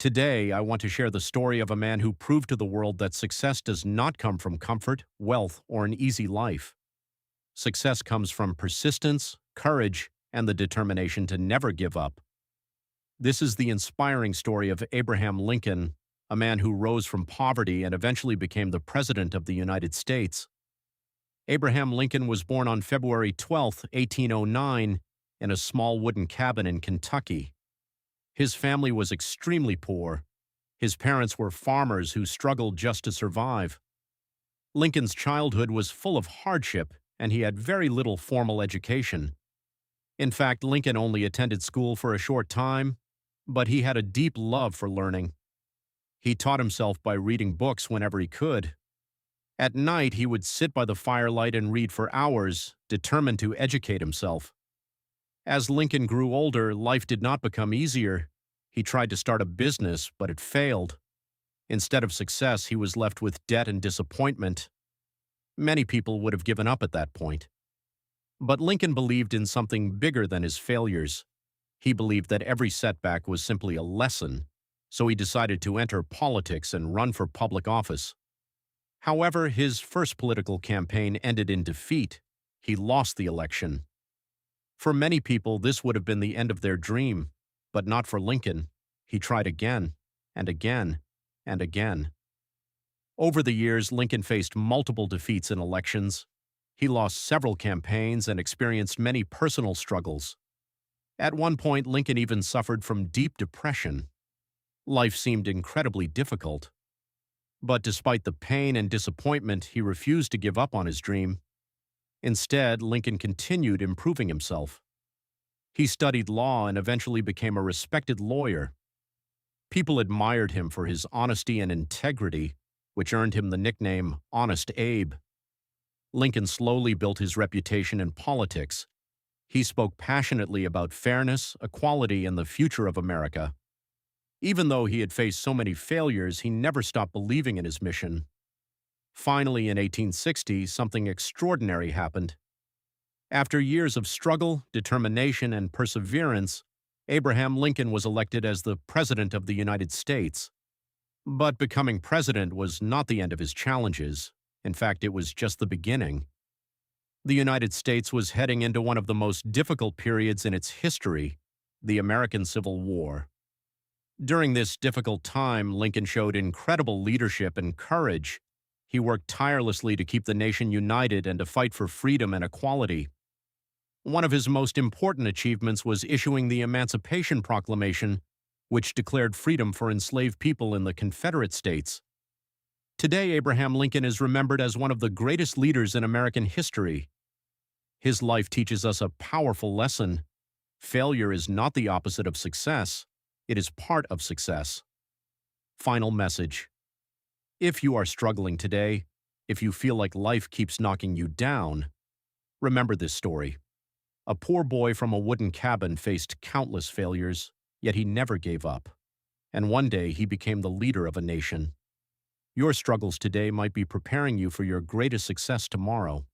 Today, I want to share the story of a man who proved to the world that success does not come from comfort, wealth, or an easy life. Success comes from persistence, courage, and the determination to never give up. This is the inspiring story of Abraham Lincoln, a man who rose from poverty and eventually became the President of the United States. Abraham Lincoln was born on February 12, 1809, in a small wooden cabin in Kentucky. His family was extremely poor. His parents were farmers who struggled just to survive. Lincoln's childhood was full of hardship, and he had very little formal education. In fact, Lincoln only attended school for a short time, but he had a deep love for learning. He taught himself by reading books whenever he could. At night, he would sit by the firelight and read for hours, determined to educate himself. As Lincoln grew older, life did not become easier. He tried to start a business, but it failed. Instead of success, he was left with debt and disappointment. Many people would have given up at that point. But Lincoln believed in something bigger than his failures. He believed that every setback was simply a lesson, so he decided to enter politics and run for public office. However, his first political campaign ended in defeat. He lost the election. For many people, this would have been the end of their dream, but not for Lincoln. He tried again, and again, and again. Over the years, Lincoln faced multiple defeats in elections. He lost several campaigns and experienced many personal struggles. At one point, Lincoln even suffered from deep depression. Life seemed incredibly difficult. But despite the pain and disappointment, he refused to give up on his dream. Instead, Lincoln continued improving himself. He studied law and eventually became a respected lawyer. People admired him for his honesty and integrity, which earned him the nickname Honest Abe. Lincoln slowly built his reputation in politics. He spoke passionately about fairness, equality, and the future of America. Even though he had faced so many failures, he never stopped believing in his mission. Finally, in 1860, something extraordinary happened. After years of struggle, determination, and perseverance, Abraham Lincoln was elected as the President of the United States. But becoming president was not the end of his challenges. In fact, it was just the beginning. The United States was heading into one of the most difficult periods in its history, the American Civil War. During this difficult time, Lincoln showed incredible leadership and courage. He worked tirelessly to keep the nation united and to fight for freedom and equality. One of his most important achievements was issuing the Emancipation Proclamation, which declared freedom for enslaved people in the Confederate States. Today, Abraham Lincoln is remembered as one of the greatest leaders in American history. His life teaches us a powerful lesson. Failure is not the opposite of success. It is part of success. Final message. If you are struggling today, if you feel like life keeps knocking you down, remember this story. A poor boy from a wooden cabin faced countless failures, yet he never gave up. And one day he became the leader of a nation. Your struggles today might be preparing you for your greatest success tomorrow.